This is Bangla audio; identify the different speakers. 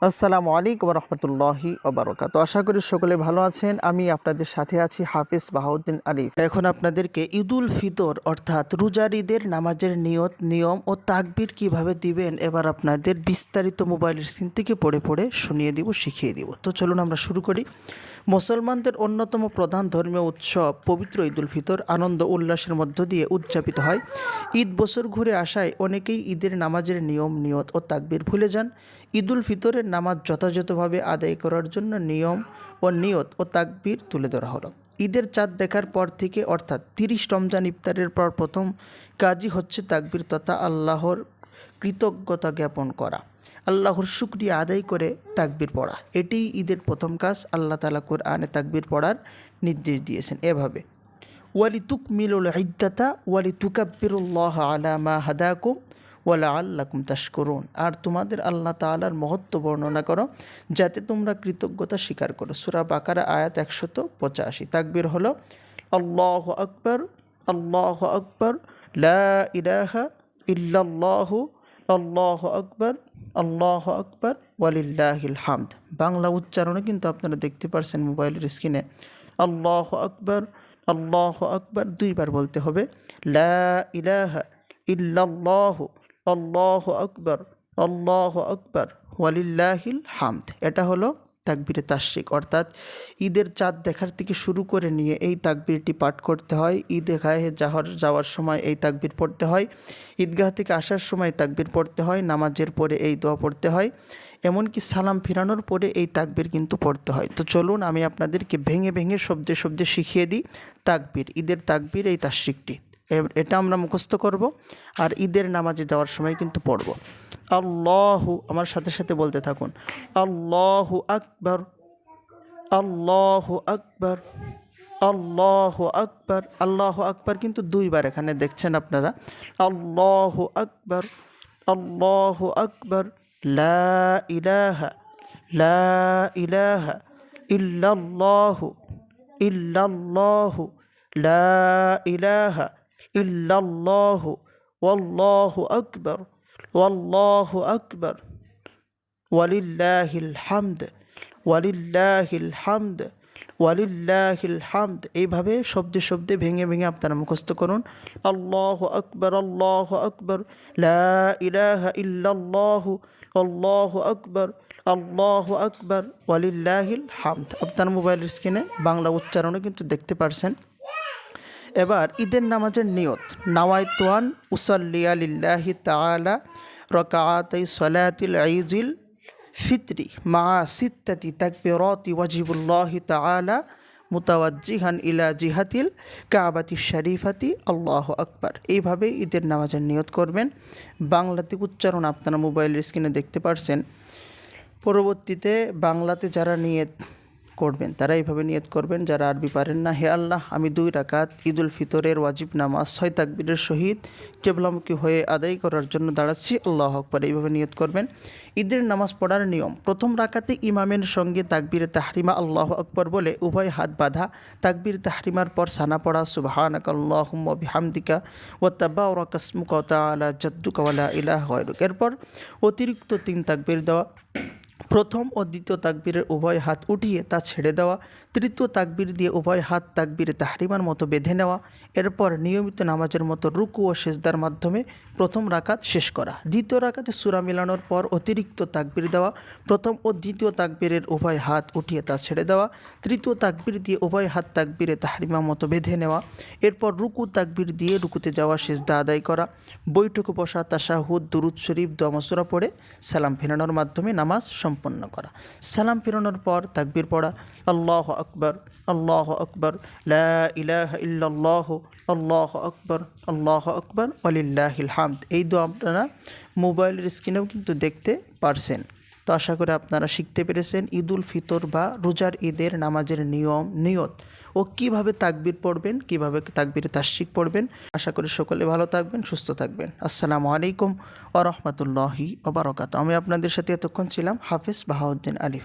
Speaker 1: আসসালামু আলাইকুম রহমতুল্লাহি ওবারাকাতুহু। আশা করি সকলে ভালো আছেন। আমি আপনাদের সাথে আছি হাফিজ বাহাউদ্দিন আলিফ। এখন আপনাদেরকে ঈদুল ফিতর অর্থাৎ রোজার ঈদের নামাজের নিয়ত, নিয়ম ও তাকবীর কিভাবে দিবেন এবার আপনাদের বিস্তারিত মোবাইল স্ক্রিন থেকে পড়ে পড়ে শুনিয়ে দিব, শিখিয়ে দিব। তো চলুন আমরা শুরু করি। মুসলমানদের অন্যতম প্রধান ধর্মীয় উৎসব পবিত্র ঈদুল ফিতর আনন্দ উল্লাসের মধ্য দিয়ে উদযাপিত হয়। ঈদ বছর ঘুরে আসায় অনেকেই ঈদের নামাজের নিয়ম, নিয়ত ও তাকবীর ভুলে যান। ঈদুল ফিতরের নামাজ যথাযথভাবে আদায় করার জন্য নিয়ম ও নিয়ত ও তাকবীর তুলে ধরা হলো। ঈদের চাঁদ দেখার পর থেকে অর্থাৎ 30 রমজান ইফতারের পর প্রথম কাজই হচ্ছে তাকবীর তথা আল্লাহর কৃতজ্ঞতা জ্ঞাপন করা, আল্লাহর শুকরিয়া আদায় করে তাকবীর পড়া। এটিই ঈদের প্রথম কাজ। আল্লাহ তাআলা কোরআনে তাকবীর পড়ার নির্দেশ দিয়েছেন এভাবে, ওয়ালিতুকমিলুল ইদ্দাতা ওয়ালিতুকাব্বিরুল্লাহ আলা মা হাদাকুম ওয়ালাআল্লাকুম তাশকুরুন। আর তোমাদের আল্লাহ তাআলার মহত্ব বর্ণনা করো যাতে তোমরা কৃতজ্ঞতা স্বীকার করো। সূরা বাকারা আয়াত 185। তাকবীর হলো আল্লাহু আকবার, আল্লাহু আকবার, লা ইলাহা ইল্লাল্লাহু, আল্লাহু আকবার, আল্লাহু আকবার, ওয়ালিল্লাহিল হামদ। বাংলা উচ্চারণে কিন্তু আপনারা দেখতে পারছেন মোবাইলের স্ক্রিনে। আল্লাহু আকবার, আল্লাহু আকবার 2 বার বলতে হবে। লা ইলাহা ইল্লাল্লাহু, আল্লাহু আকবার, আল্লাহু আকবার, ওয়ালিল্লাহিল হামদ। এটা হলো তাকবীরে তাশরিক, অর্থাৎ ঈদের চাঁদ দেখার থেকে শুরু করে নিয়ে এই তাকবীরটি পাঠ করতে হয়। ঈদগাহে যাওয়ার সময় এই তাকবীর পড়তে হয়, ঈদগাহ থেকে আসার সময় তাকবীর পড়তে হয়, নামাজের পরে এই দোয়া পড়তে হয়, এমনকি সালাম ফিরানোর পরে এই তাকবীর কিন্তু পড়তে হয়। তো চলুন আমি আপনাদেরকে ভেঙে ভেঙে শব্দে শব্দে শিখিয়ে দিই তাকবীর, ঈদের তাকবীর এই তাশরিকটি। এটা আমরা মুখস্থ করব আর ঈদের নামাজে যাওয়ার সময় কিন্তু পড়ব। আল্লাহু, আমার সাথে সাথে বলতে থাকুন, আল্লাহু আকবার, আল্লাহু আকবার, আল্লাহু আকবার। আল্লাহু আকবার কিন্তু 2 বার এখানে দেখছেন আপনারা। আল্লাহু আকবার, আল্লাহু আকবার, লা ইলাহা, লা ইলাহা ইল্লাল্লাহু, ইল্লাল্লাহু, লা ইলাহা ইল্লাল্লাহু, ওয়াল্লাহু আকবার, ওয়াল্লাহু আকবার, ওয়ালিল্লাহিল হামদ, ওয়ালিল্লাহিল হামদ, ওয়ালিল্লাহিল হামদ। এইভাবে শব্দে শব্দে ভেঙে ভেঙে আপনারা মুখস্থ করুন। আল্লাহু আকবার, আল্লাহু আকবার, লা ইলাহা ইল্লাল্লাহু, আল্লাহু আকবার, আল্লাহু আকবার, ওয়ালিল্লাহিল হামদ। আপনার মোবাইলের স্ক্রিনে বাংলা উচ্চারণে কিন্তু দেখতে পারছেন। এবার ঈদের নামাজের নিয়ত, নাওয়াইতু আন উসাল্লিয়া লিল্লাহি তাআলা রাকাআতাই সালাতিল ঈদিল ফিতরি মা সিত্তাতি তাকবীরাতি ওয়াজিবুল্লাহি তাআলা মুতাওয়াজ্জিহান ইলা জিহাতিল কাবাতি শরীফাতি, আল্লাহু আকবার। এইভাবে ঈদের নামাজের নিয়ত করবেন। বাংলাতে উচ্চারণ আপনারা মোবাইলের স্ক্রিনে দেখতে পারছেন। পরবর্তীতে বাংলাতে যারা নিয়ত করবেন তারা এইভাবে নিয়ত করবেন, যারা আরবি পারেন না। হে আল্লাহ, আমি 2 রাকাত ঈদুল ফিতরের ওয়াজিব নামাজ 6 তাকবীরের সহিত কিবলামুখী হয়ে আদায় করার জন্য দাঁড়াচ্ছি, আল্লাহু আকবার। এইভাবে নিয়ত করবেন। ঈদের নামাজ পড়ার নিয়ম, প্রথম রাকাতে ইমামের সঙ্গে তাকবীরে তাহরিমা আল্লাহু আকবার বলে উভয় হাত বাঁধা, তাকবীর তাহরিমার পর সানা পড়া সুবহানাকা আল্লাহুম্মা বিহামদিকা ওয়া তাবারাকা ইসমুকা ওয়া তাআলা জাদ্দুকা ওয়া লা ইলাহা গায়রুক। এরপর অতিরিক্ত 3 তাকবীর দেওয়া, প্রথম ও দ্বিতীয় তাকবীরের উভয় হাত উঠিয়ে তা ছেড়ে দেওয়া, তৃতীয় তাকবীর দিয়ে উভয় হাত তাকবীরে তাহরিমার মতো বেঁধে নেওয়া, এরপর নিয়মিত নামাজের মতো রুকু ও সেজদার মাধ্যমে প্রথম রাকাত শেষ করা। দ্বিতীয় রাকাতে সূরা মিলানোর পর অতিরিক্ত তাকবীর দেওয়া, প্রথম ও দ্বিতীয় তাকবীরের উভয় হাত উঠিয়ে তা ছেড়ে দেওয়া, তৃতীয় তাকবীর দিয়ে উভয় হাত তাকবীরে তাহরিমার মতো বেঁধে নেওয়া, এরপর রুকু তাকবীর দিয়ে রুকুতে যাওয়া, সেজদা আদায় করা, বৈঠকে বসা, তাশাহুদ, দুরুদ শরীফ, দোয়া সূরা পড়ে সালাম ফেরানোর মাধ্যমে নামাজ সম্পন্ন করা। সালাম ফেরানোর পর তাকবীর পড়া, আল্লাহু আকবার, আল্লাহু আকবার, লা ইলাহা ইল্লাল্লাহু, আল্লাহু আকবার, আল্লাহু আকবার, ওয়ালিল্লাহিল হামদ। এই দোয়া আপনারা মোবাইলের স্ক্রিনেও কিন্তু দেখতে পারছেন। তো আশা করি আপনারা শিখতে পেরেছেন ঈদুল ফিতর বা রোজার ঈদের নামাজের নিয়ম, নিয়ত ও কীভাবে তাকবীর পড়বেন, কীভাবে তাকবীরে তাশরিক পড়বেন। আশা করি সকলে ভালো থাকবেন, সুস্থ থাকবেন। আসসালামু আলাইকুম ওয়া রাহমাতুল্লাহি ওয়া বারাকাতুহু। আমি আপনাদের সাথে এতক্ষণ ছিলাম হাফিজ বাহাউদ্দিন আলিফ।